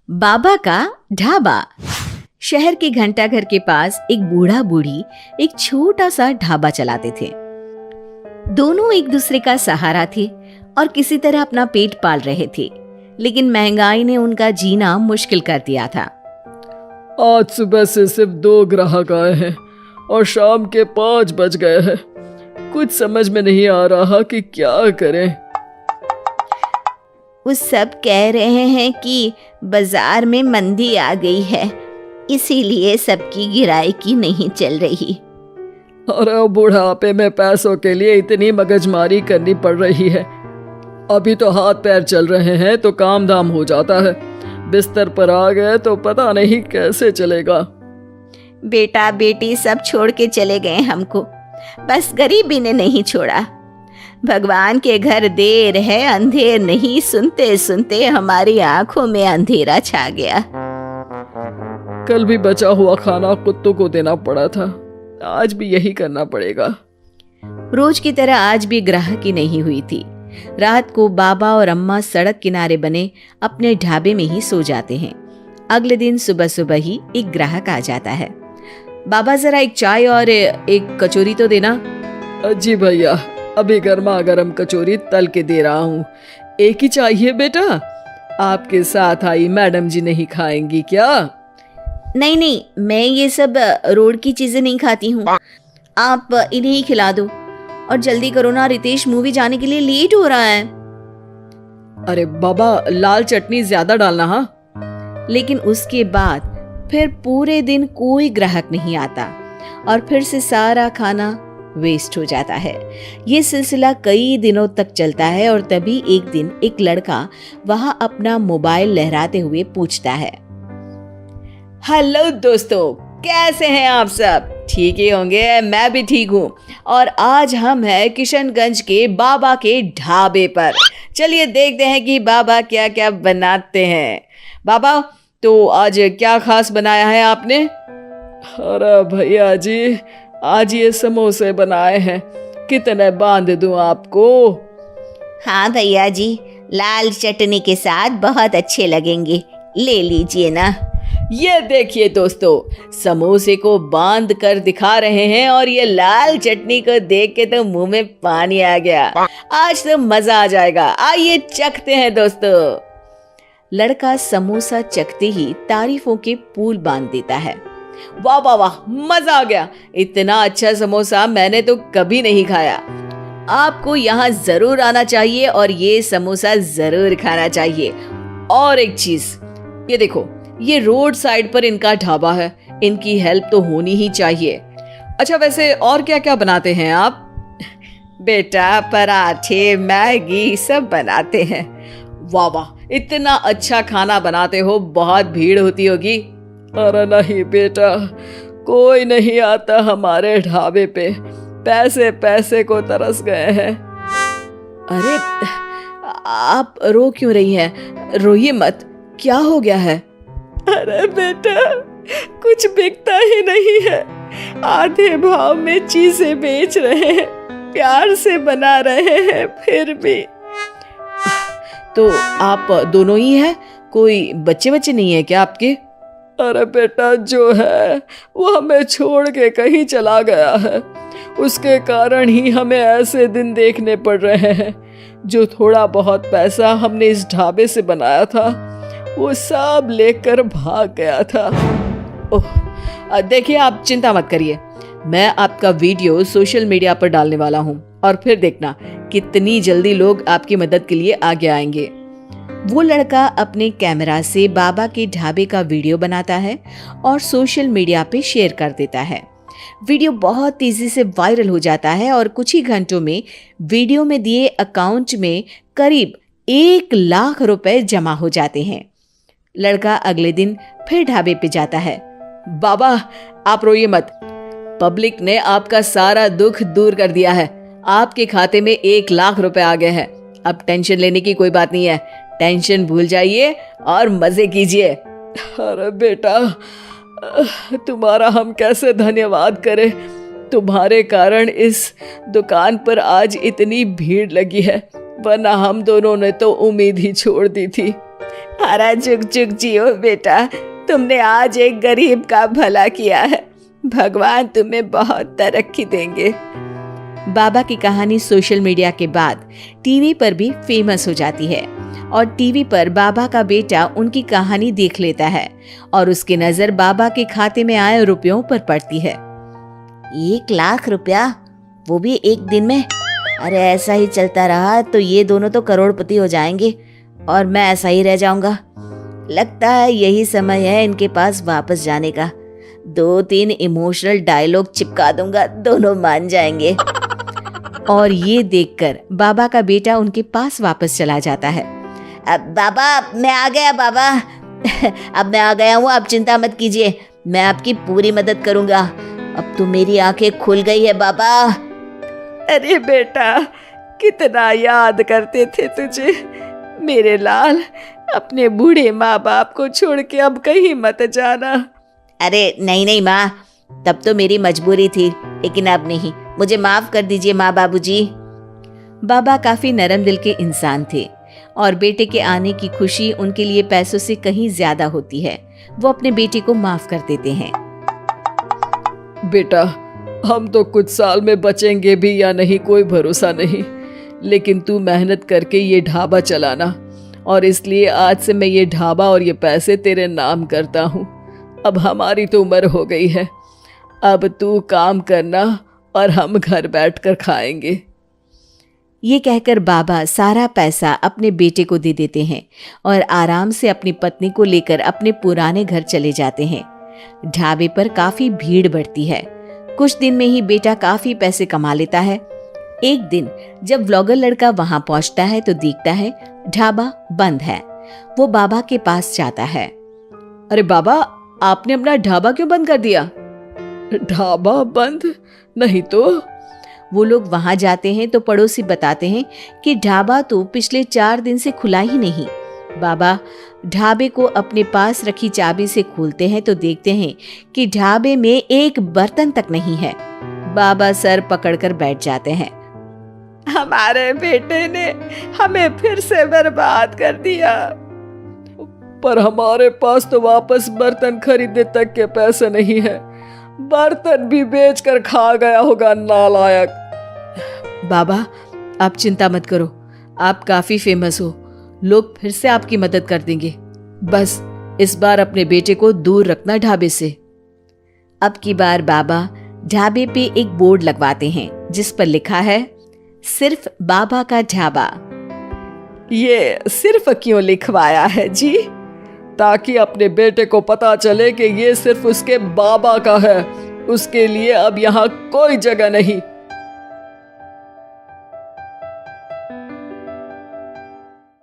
बाबा का ढाबा। शहर के घंटाघर के पास एक बूढ़ा बूढ़ी एक छोटा सा ढाबा चलाते थे। दोनों एक दूसरे का सहारा थे और किसी तरह अपना पेट पाल रहे थे, लेकिन महंगाई ने उनका जीना मुश्किल कर दिया था। आज सुबह से सिर्फ 2 ग्राहक आए हैं और शाम के 5 बज गए हैं। कुछ समझ में नहीं आ रहा कि क्या करें। वो सब कह रहे हैं कि बाजार में मंदी आ गई है, इसीलिए सबकी गिराई नहीं चल रही। अरे बुढ़ापे में पैसों के लिए इतनी मगजमारी करनी पड़ रही है। अभी तो हाथ पैर चल रहे हैं तो काम धाम हो जाता है, बिस्तर पर आ गए तो पता नहीं कैसे चलेगा। बेटा बेटी सब छोड़ के चले गए हमको, बस गरीबी ने नहीं छोड़ा। भगवान के घर देर है अंधेर नहीं, सुनते सुनते हमारी आंखों में अंधेरा छा गया। कल भी बचा हुआ खाना कुत्तों को देना पड़ा था, आज भी यही करना पड़ेगा। रोज की तरह आज भी ग्राहकी नहीं हुई थी। रात को बाबा और अम्मा सड़क किनारे बने अपने ढाबे में ही सो जाते हैं। अगले दिन सुबह सुबह ही एक ग्राहक आ जाता है। बाबा जरा एक चाय और एक कचौरी तो देना। जी भैया, अभी गर्मा गर्म कचौरी तल के दे रहा हूँ। एक ही चाहिए बेटा? आपके साथ आई मैडम जी नहीं खाएंगी क्या? नहीं नहीं, मैं ये सब रोड की चीजें नहीं खाती हूँ, आप इन्हें ही खिला दो। और जल्दी करो ना, रितेश मूवी जाने के लिए लेट हो रहा है। अरे बाबा, लाल चटनी ज्यादा डालना। हाँ। लेकिन उसके बाद फिर पूरे दिन कोई ग्राहक नहीं आता और फिर से सारा खाना वेस्ट हो जाता है। ये सिलसिला कई दिनों तक चलता है और तभी एक दिन एक लड़का वहां अपना मोबाइल लहराते हुए पूछता है, हेलो दोस्तों, कैसे हैं आप सब? ठीक ही होंगे, मैं भी ठीक हूँ। और आज हम हैं किशनगंज के बाबा के ढाबे पर। चलिए देखते हैं कि बाबा क्या क्या बनाते हैं। बाबा, तो आज क्या खास बनाया है आपने? अरे भैया जी, आज ये समोसे बनाए हैं, कितने बांध दूं आपको? हाँ भैया जी, लाल चटनी के साथ बहुत अच्छे लगेंगे, ले लीजिए ना। ये देखिए दोस्तों, समोसे को बांध कर दिखा रहे हैं और ये लाल चटनी को देख के तो मुंह में पानी आ गया। आज तो मजा आ जाएगा, आइए चखते हैं दोस्तों। लड़का समोसा चखते ही तारीफों के पुल बांध देता है। वाह वाह वाह, मजा आ गया, इतना अच्छा समोसा मैंने तो कभी नहीं खाया। आपको यहाँ जरूर आना चाहिए और ये समोसा जरूर खाना चाहिए। और एक चीज, ये देखो, ये रोड साइड पर इनका ढाबा है, इनकी हेल्प तो होनी ही चाहिए। अच्छा, वैसे और क्या क्या बनाते हैं आप? बेटा, पराठे मैगी सब बनाते हैं। वाह वाह, इतना अच्छा खाना बनाते हो, बहुत भीड़ होती होगी। अरे नहीं बेटा, कोई नहीं आता हमारे ढाबे पे, पैसे पैसे को तरस गए हैं। अरे आप रो क्यों रही हैं? रोइए मत, क्या हो गया है? अरे बेटा, कुछ बिकता ही नहीं है, आधे भाव में चीजें बेच रहे हैं, प्यार से बना रहे हैं, फिर भी। तो आप दोनों ही हैं? कोई बच्चे बच्चे नहीं है क्या आपके? अरे बेटा, जो है वो हमें छोड़ के कहीं चला गया है, उसके कारण ही हमें ऐसे दिन देखने पड़ रहे हैं। जो थोड़ा बहुत पैसा हमने इस ढाबे से बनाया था, वो सब लेकर भाग गया था। ओह, देखिए आप चिंता मत करिए, मैं आपका वीडियो सोशल मीडिया पर डालने वाला हूँ और फिर देखना कितनी जल्दी लोग आपकी मदद के लिए आगे आएंगे। वो लड़का अपने कैमरा से बाबा के ढाबे का वीडियो बनाता है और सोशल मीडिया पे शेयर कर देता है। वीडियो बहुत तेजी से वायरल हो जाता है और कुछ ही घंटों में वीडियो में दिए अकाउंट में करीब 1 लाख रुपए जमा हो जाते हैं। लड़का अगले दिन फिर ढाबे पे जाता है। बाबा, आप रोइए मत, पब्लिक ने आपका सारा दुख दूर कर दिया है, आपके खाते में 1 लाख रुपए आ गए हैं। अब टेंशन लेने की कोई बात नहीं है, टेंशन भूल जाइए और मजे कीजिए। अरे बेटा, तुम्हारा हम कैसे धन्यवाद करें, तुम्हारे कारण इस दुकान पर आज इतनी भीड़ लगी है, वरना हम दोनों ने तो उम्मीद ही छोड़ दी थी। हरा जुग जुग जियो बेटा, तुमने आज एक गरीब का भला किया है। भगवान तुम्हें बहुत तरक्की देंगे। बाबा की कहानी सोशल मीडिया के बाद टीवी पर भी फेमस हो जाती है और टीवी पर बाबा का बेटा उनकी कहानी देख लेता है और उसकी नजर बाबा के खाते में आए रुपयों पर पड़ती है। 1 लाख रुपया, वो भी एक दिन में? अरे ऐसा ही चलता रहा तो ये दोनों तो करोड़पति हो जाएंगे और मैं ऐसा ही रह जाऊंगा। लगता है यही समय है इनके पास वापस जाने का। 2-3 इमोशनल डायलॉग चिपका दूंगा, दोनों मान जाएंगे। और ये देखकर बाबा का बेटा उनके पास वापस चला जाता है। अब बाबा मैं आ गया बाबा, अब मैं आ गया हूँ, आप चिंता मत कीजिए, मैं आपकी पूरी मदद करूँगा। अब तो मेरी आंखें खुल गई है बाबा। अरे बेटा, कितना याद करते थे तुझे मेरे लाल। अपने बूढ़े माँ बाप को छोड़ के अब कहीं मत जाना। अरे नहीं माँ, तब तो मेरी मजबूरी थी, लेकिन अब नहीं, मुझे माफ कर दीजिए माँ बाबूजी। बाबा काफी नरम दिल के इंसान थे और बेटे के आने की खुशी उनके लिए पैसों से कहीं ज्यादा होती है। वो अपने बेटे को माफ कर देते हैं। बेटा, हम तो कुछ साल में बचेंगे भी या नहीं कोई भरोसा नहीं, लेकिन तू मेहनत करके ये ढाबा चलाना, और इसलिए आज से मैं ये ढाबा और ये पैसे तेरे नाम करता हूँ। अब हमारी तो उम्र हो गई है, अब तू काम करना और हम घर बैठकर खाएंगे। ये कहकर बाबा सारा पैसा अपने बेटे को दे देते हैं और आराम से अपनी पत्नी को लेकर अपने पुराने घर चले जाते हैं। ढाबे पर काफी भीड़ बढ़ती है। कुछ दिन में ही बेटा काफी पैसे कमा लेता है। एक दिन जब व्लॉगर लड़का वहां पहुंचता है तो देखता है ढाबा बंद है। वो बाबा के पास जाता है। अरे बाबा, आपने अपना ढाबा क्यों बंद कर दिया? ढाबा बंद नहीं तो? वो लोग वहां जाते हैं तो पड़ोसी बताते हैं कि ढाबा तो पिछले 4 दिन से खुला ही नहीं। बाबा ढाबे को अपने पास रखी चाबी से खोलते हैं तो देखते हैं कि ढाबे में एक बर्तन तक नहीं है। बाबा सर पकड़कर बैठ जाते हैं। हमारे बेटे ने हमें फिर से बर्बाद कर दिया। पर हमारे पास तो वापस बर्तन खरीदने तक के पैसे नहीं है। बर्तन भी बेचकर खा गया होगा नालायक। बाबा आप चिंता मत करो, आप काफी फेमस हो, लोग फिर से आपकी मदद कर देंगे। बस इस बार अपने बेटे को दूर रखना ढाबे से। अब की बार बाबा ढाबे पे एक बोर्ड लगवाते हैं जिस पर लिखा है सिर्फ बाबा का ढाबा। ये सिर्फ क्यों लिखवाया है जी? ताकि अपने बेटे को पता चले कि ये सिर्फ उसके बाबा का है, उसके लिए अब यहाँ कोई जगह नहीं।